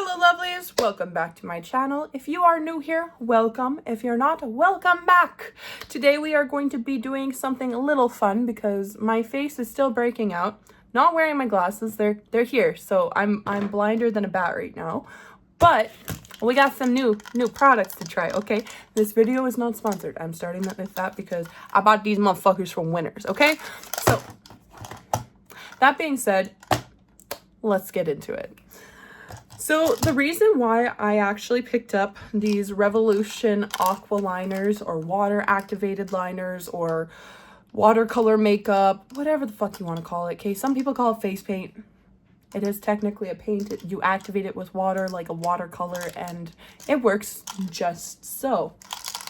Hello lovelies, welcome back to my channel. If you are new here, welcome. If you're not, welcome back. Today we are going to be doing something a little fun because my face is still breaking out. Not wearing my glasses, they're here, so I'm blinder than a bat right now. But we got some new products to try, okay? This video is not sponsored. I'm starting with that because I bought these motherfuckers from Winners, okay? So that being said, let's get into it. So the reason why I actually picked up these Revolution Aqua liners or water activated liners or watercolor makeup, whatever the fuck you want to call it, okay? Some people call it face paint. It is technically a paint. You activate it with water like a watercolor and it works just so.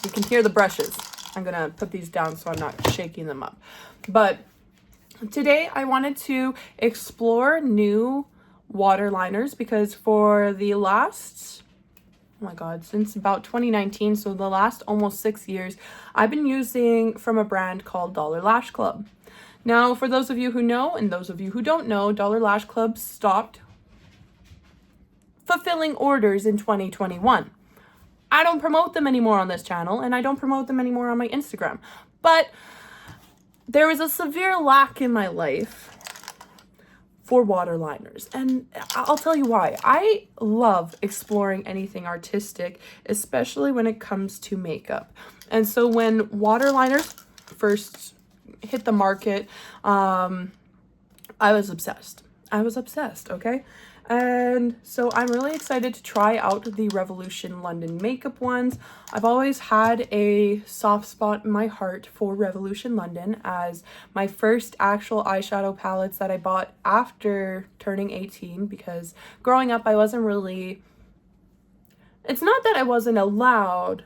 You can hear the brushes. I'm gonna put these down so I'm not shaking them up. But today I wanted to explore new water liners because for the last, oh my god, since about 2019, so the last almost 6 years, I've been using from a brand called Dollar Lash Club. Now, for those of you who know and those of you who don't know, Dollar Lash Club stopped fulfilling orders in 2021. I don't promote them anymore on this channel and I don't promote them anymore on my Instagram. But there was a severe lack in my life for water liners, and I'll tell you why. I love exploring anything artistic, especially when it comes to makeup. And so when water liners first hit the market, I was obsessed. Okay? And so I'm really excited to try out the Revolution London makeup ones. I've always had a soft spot in my heart for Revolution London as my first actual eyeshadow palettes that I bought after turning 18, because growing up I wasn't really, it's not that I wasn't allowed,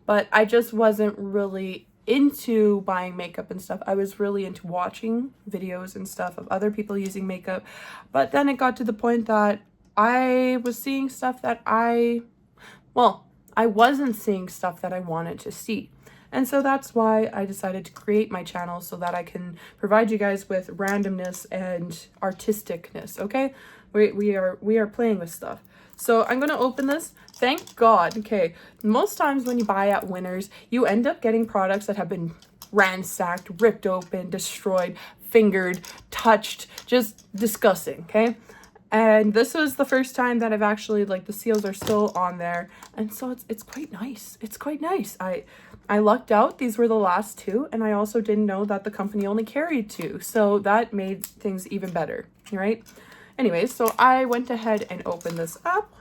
but I just wasn't really into buying makeup and stuff. I was really into watching videos and stuff of other people using makeup, but then it got to the point that I was seeing stuff that I wasn't seeing stuff that I wanted to see. And so that's why I decided to create my channel so that I can provide you guys with randomness and artisticness, okay? We are playing with stuff. So I'm going to open this. Thank God. Okay, most times when you buy at Winners, you end up getting products that have been ransacked, ripped open, destroyed, fingered, touched, just disgusting, okay? And this was the first time that I've actually, like, the seals are still on there. And so it's quite nice. It's quite nice. I lucked out. These were the last two. And I also didn't know that the company only carried two. So that made things even better, right? Anyways, so I went ahead and opened this up.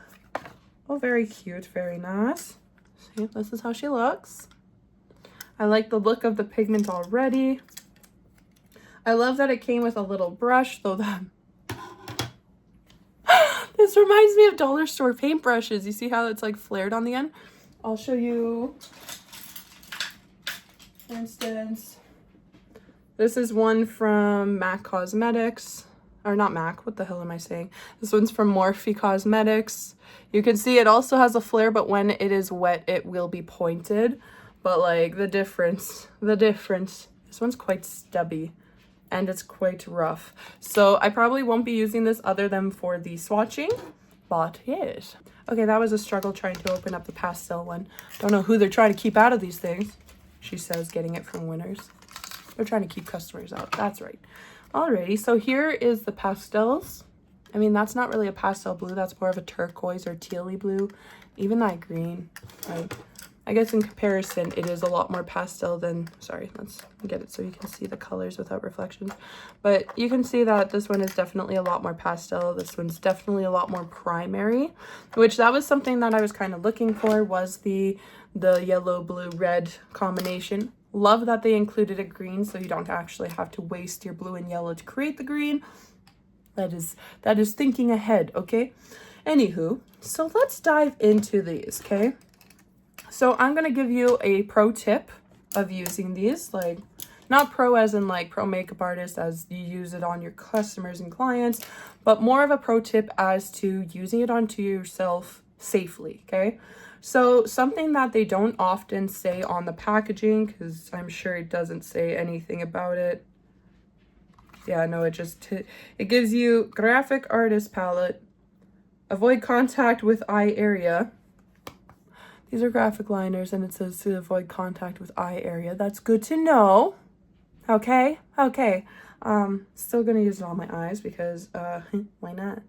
Oh, very cute. Very nice. See, this is how she looks. I like the look of the pigment already. I love that it came with a little brush, though that... This reminds me of dollar store paintbrushes. You see how it's like flared on the end? I'll show you. For instance, this is one from MAC Cosmetics. Or not MAC, what the hell am I saying? This one's from Morphe Cosmetics. You can see it also has a flare, but when it is wet, it will be pointed. But like the difference, this one's quite stubby and it's quite rough. So I probably won't be using this other than for the swatching, but yes. Okay, that was a struggle trying to open up the pastel one. Don't know who they're trying to keep out of these things. She says getting it from Winners. They're trying to keep customers out, that's right. Alrighty, so here is the pastels. I mean, that's not really a pastel blue. That's more of a turquoise or tealy blue. Even that green, right? I guess in comparison, it is a lot more pastel than... Sorry, let's get it so you can see the colors without reflections. But you can see that this one is definitely a lot more pastel. This one's definitely a lot more primary, which that was something that I was kind of looking for, was the yellow, blue, red combination. Love that they included a green so you don't actually have to waste your blue and yellow to create the green. That is thinking ahead, okay? Anywho, so let's dive into these, okay? So I'm going to give you a pro tip of using these, like not pro as in like pro makeup artist as you use it on your customers and clients, but more of a pro tip as to using it onto yourself safely, okay? So something that they don't often say on the packaging, because I'm sure it doesn't say anything about it. Yeah, no, it gives you graphic artist palette, avoid contact with eye area. These are graphic liners, and it says to avoid contact with eye area. That's good to know. Okay, okay. Still gonna use it on my eyes because why not?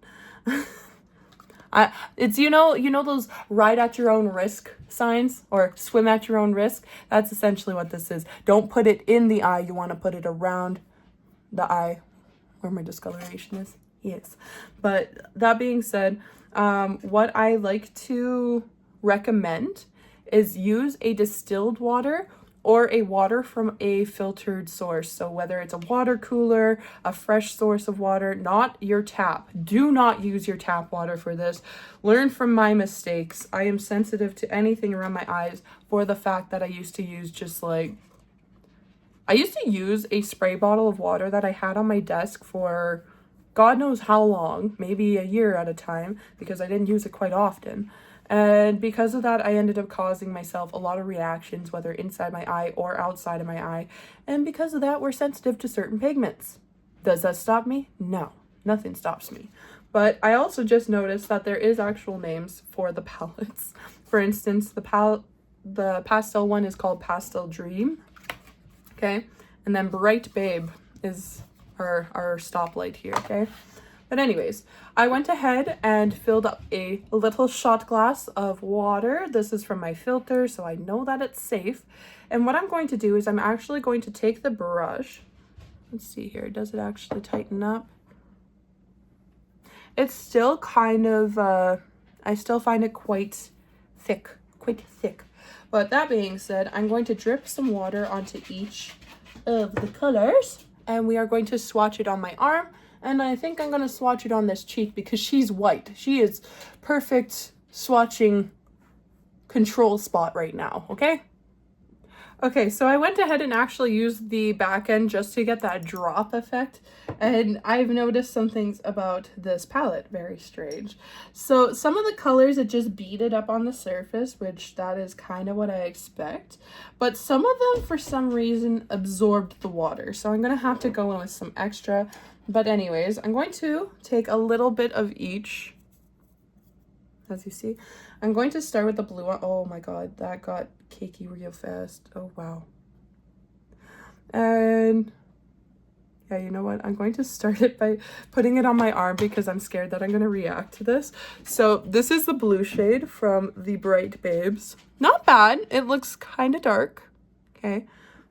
It's you know those ride at your own risk signs or swim at your own risk. That's essentially what this is. Don't put it in the eye. You want to put it around the eye, where my discoloration is. Yes, but that being said, what I like to recommend is use a distilled water or a water from a filtered source. So whether it's a water cooler, a fresh source of water, not your tap. Do not use your tap water for this. Learn from my mistakes. I am sensitive to anything around my eyes for the fact that I used to use a spray bottle of water that I had on my desk for God knows how long, maybe a year at a time, because I didn't use it quite often. And because of that, I ended up causing myself a lot of reactions, whether inside my eye or outside of my eye. And because of that, we're sensitive to certain pigments. Does that stop me? No, nothing stops me. But I also just noticed that there is actual names for the palettes. For instance, the pastel one is called Pastel Dream. Okay. And then Bright Babe is our stoplight here. Okay. But anyways, I went ahead and filled up a little shot glass of water. This is from my filter, so I know that it's safe. And what I'm going to do is I'm actually going to take the brush. Let's see here. Does it actually tighten up? It's still kind of, I still find it quite thick. But that being said, I'm going to drip some water onto each of the colors. And we are going to swatch it on my arm. And I think I'm going to swatch it on this cheek because she's white. She is perfect swatching control spot right now, okay? Okay, so I went ahead and actually used the back end just to get that drop effect. And I've noticed some things about this palette, very strange. So some of the colors, it just beaded up on the surface, which that is kind of what I expect. But some of them, for some reason, absorbed the water. So I'm going to have to go in with some extra. But anyways, I'm going to take a little bit of each, as you see. I'm going to start with the blue one. Oh my god, that got cakey real fast. Oh wow. And yeah, you know what? I'm going to start it by putting it on my arm because I'm scared that I'm going to react to this. So this is the blue shade from the Bright Babes. Not bad. It looks kind of dark. Okay. I'm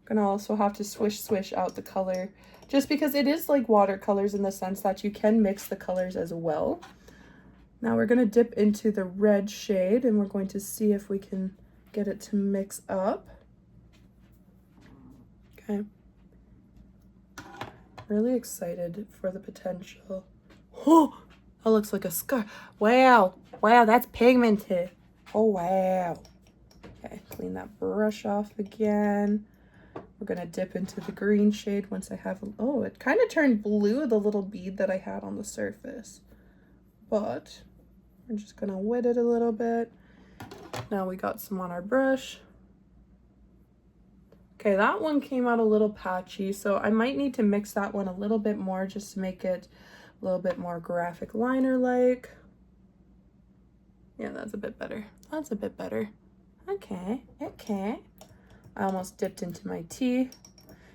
going to also have to swish out the color, just because it is like watercolors in the sense that you can mix the colors as well. Now we're going to dip into the red shade and we're going to see if we can get it to mix up. Okay. Really excited for the potential. Oh, that looks like a scar. Wow. Wow, that's pigmented. Oh, wow. Okay, clean that brush off again. We're going to dip into the green shade once I have, oh, it kind of turned blue, the little bead that I had on the surface. But we're just going to wet it a little bit. Now we got some on our brush. Okay, that one came out a little patchy, so I might need to mix that one a little bit more just to make it a little bit more graphic liner-like. Yeah, that's a bit better. That's a bit better. Okay, okay. I almost dipped into my tea.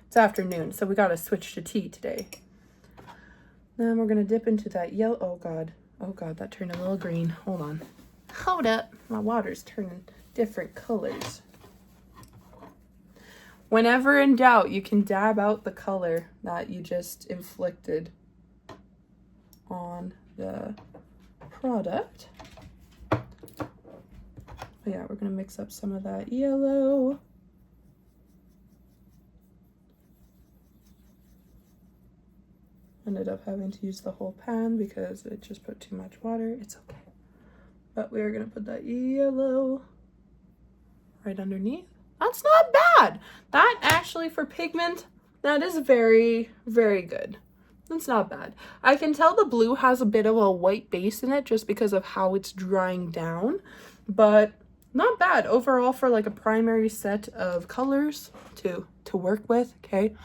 It's afternoon, so we gotta switch to tea today. Then we're gonna dip into that yellow. Oh god, that turned a little green. Hold on. Hold up. My water's turning different colors. Whenever in doubt, you can dab out the color that you just inflicted on the product. But yeah, we're gonna mix up some of that yellow. Ended up having to use the whole pan because it just put too much water. It's okay. But we're gonna put that yellow right underneath. That's not bad. That actually, for pigment, that is very, very good. That's not bad. I can tell the blue has a bit of a white base in it just because of how it's drying down, but not bad overall for like a primary set of colors to work with, okay?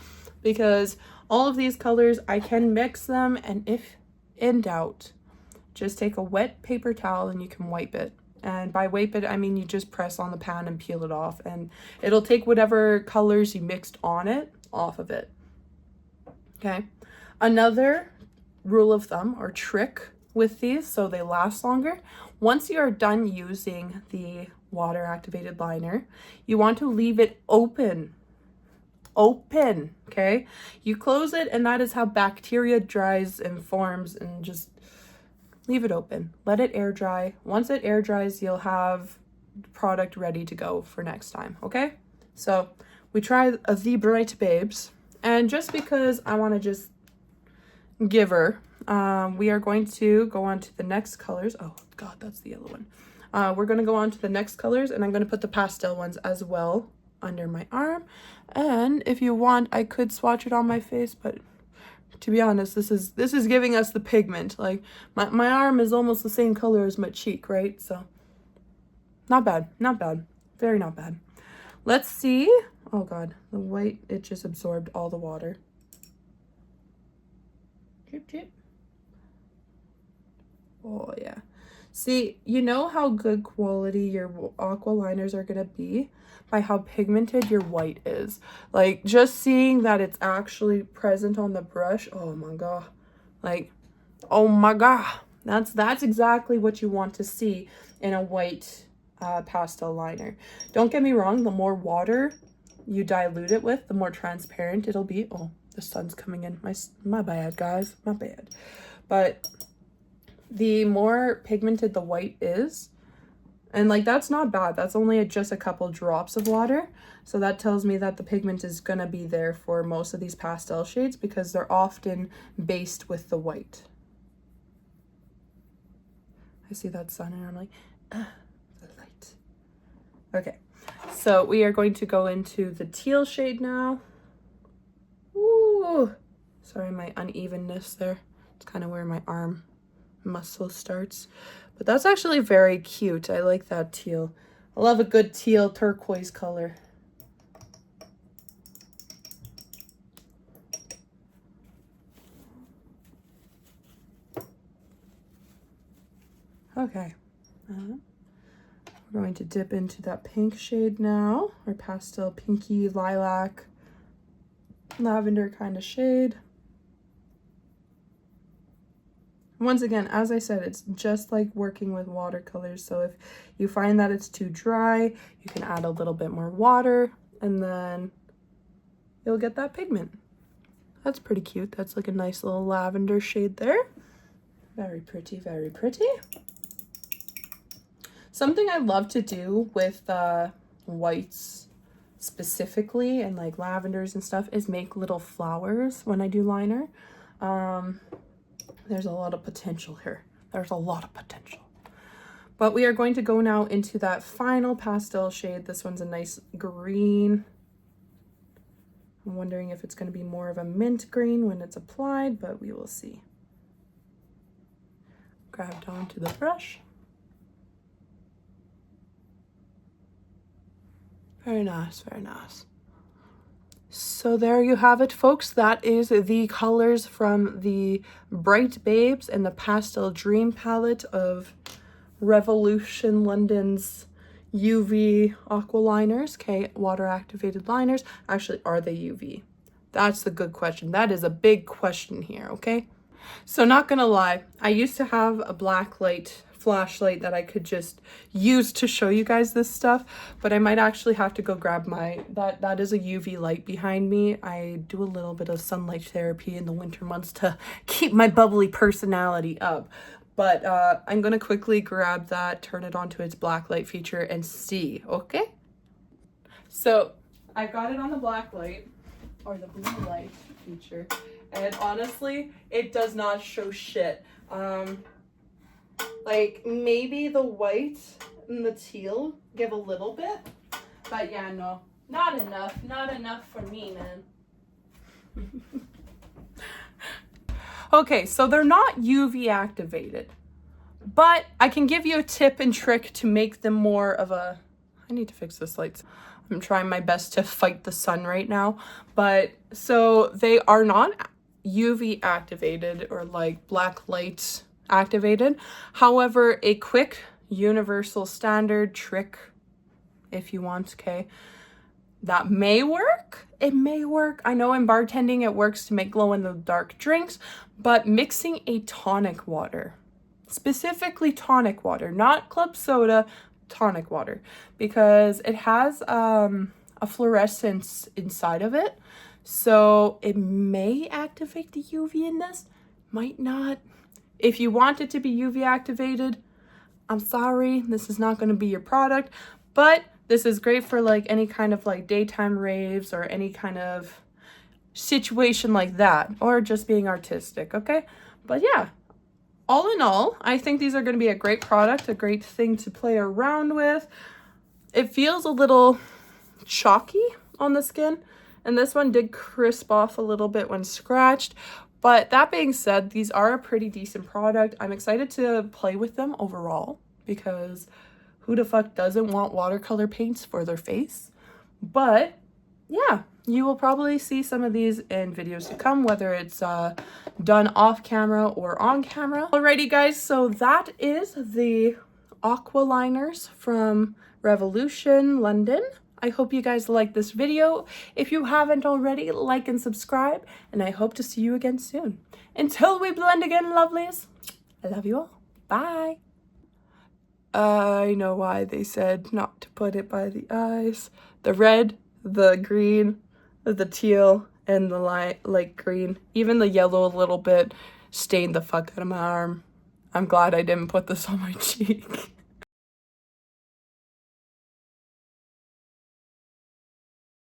Because all of these colors, I can mix them, and if in doubt, just take a wet paper towel and you can wipe it. And by wipe it, I mean you just press on the pan and peel it off, and it'll take whatever colors you mixed on it off of it. Okay. Another rule of thumb or trick with these so they last longer, once you are done using the water activated liner, you want to leave it open. Okay? You close it, and that is how bacteria dries and forms, and just leave it open. Let it air dry. Once it air dries, you'll have product ready to go for next time, okay? So we try the Bright Babes, and just because I want to just give her, we are going to go on to the next colors. Oh God, that's the yellow one. We're going to go on to the next colors, and I'm going to put the pastel ones as well under my arm. And if you want, I could swatch it on my face, but to be honest, this is giving us the pigment. Like my arm is almost the same color as my cheek, right? So not bad, not bad, very not bad. Let's see. Oh God, the white, it just absorbed all the water. Drip, drip. Oh yeah. See, you know how good quality your aqua liners are gonna be by how pigmented your white is. Like, just seeing that it's actually present on the brush, oh my God. Like, oh my God. That's exactly what you want to see in a white pastel liner. Don't get me wrong, the more water you dilute it with, the more transparent it'll be. Oh, the sun's coming in. My bad, guys. My bad. But the more pigmented the white is, and like that's not bad, that's only just a couple drops of water, so that tells me that the pigment is gonna be there for most of these pastel shades because they're often based with the white. I see that sun and I'm like, the light. Okay, so we are going to go into the teal shade now. Ooh, sorry, my unevenness there. It's kind of where my arm muscle starts, but that's actually very cute. I like that teal. I love a good teal turquoise color. Okay, we're going to dip into that pink shade now, or pastel pinky lilac lavender kind of shade. Once again, as I said, it's just like working with watercolors. So if you find that it's too dry, you can add a little bit more water and then you'll get that pigment. That's pretty cute. That's like a nice little lavender shade there. Very pretty, very pretty. Something I love to do with whites specifically and like lavenders and stuff is make little flowers when I do liner. There's a lot of potential here. There's a lot of potential. But we are going to go now into that final pastel shade. This one's a nice green. I'm wondering if it's going to be more of a mint green when it's applied, but we will see. Grabbed onto the brush. Very nice, very nice. So there you have it, folks. That is the colors from the Bright Babes and the Pastel Dream palette of Revolution London's UV aqua liners. Okay, water activated liners. Actually, are they UV? That's the good question. That is a big question here, okay? So not gonna lie, I used to have a black light flashlight that I could just use to show you guys this stuff, but I might actually have to go grab my, that is a UV light behind me. I do a little bit of sunlight therapy in the winter months to keep my bubbly personality up. But I'm gonna quickly grab that, turn it onto its black light feature and see, okay? So I got it on the black light, or the blue light feature, and honestly, it does not show shit. Like maybe the white and the teal give a little bit, but yeah, no, not enough for me, man. Okay, so they're not UV activated, but I can give you a tip and trick to make them more of a, I need to fix this light. I'm trying my best to fight the sun right now, but so they are not UV activated or like black light activated. However, a quick universal standard trick, if you want, okay, that may work. It may work. I know in bartending it works to make glow-in-the-dark drinks, but mixing a tonic water, specifically tonic water, not club soda, tonic water, because it has a fluorescence inside of it, so it may activate the UV in this, might not. If you want it to be UV activated, I'm sorry, this is not going to be your product, but this is great for like any kind of like daytime raves or any kind of situation like that, or just being artistic, okay? But yeah, all in all, I think these are going to be a great product, a great thing to play around with. It feels a little chalky on the skin, and this one did crisp off a little bit when scratched. But that being said, these are a pretty decent product. I'm excited to play with them overall, because who the fuck doesn't want watercolor paints for their face? But yeah, you will probably see some of these in videos to come, whether it's done off camera or on camera. Alrighty guys, so that is the aqua liners from Revolution London. I hope you guys liked this video. If you haven't already, like and subscribe, and I hope to see you again soon. Until we blend again, lovelies, I love you all. Bye. I know why they said not to put it by the eyes. The red, the green, the teal, and the light green. Even the yellow a little bit stained the fuck out of my arm. I'm glad I didn't put this on my cheek.